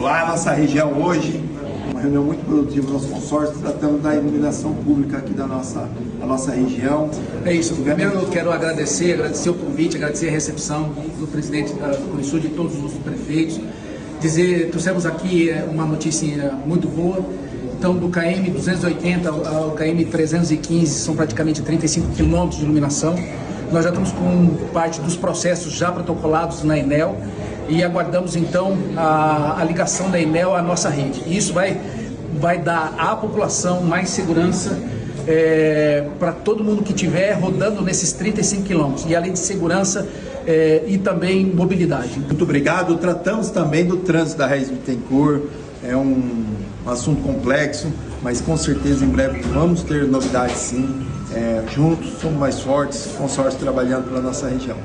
lá na nossa região hoje. Uma reunião muito produtiva do nosso consórcio, tratando da iluminação pública aqui da nossa região. É isso. Primeiro eu quero agradecer o convite, agradecer a recepção do presidente da Colisur, de todos os prefeitos. Trouxemos aqui uma notícia muito boa. Então, do KM 280 ao KM 315, são praticamente 35 quilômetros de iluminação. Nós já estamos com parte dos processos já protocolados na Enel e aguardamos, então, a ligação da Enel à nossa rede. E isso vai dar à população mais segurança para todo mundo que estiver rodando nesses 35 quilômetros. E, além de segurança, e também mobilidade. Muito obrigado. Tratamos também do trânsito da Regis Bittencourt. É um assunto complexo, mas com certeza em breve vamos ter novidades sim. Juntos somos mais fortes, consórcio trabalhando pela nossa região.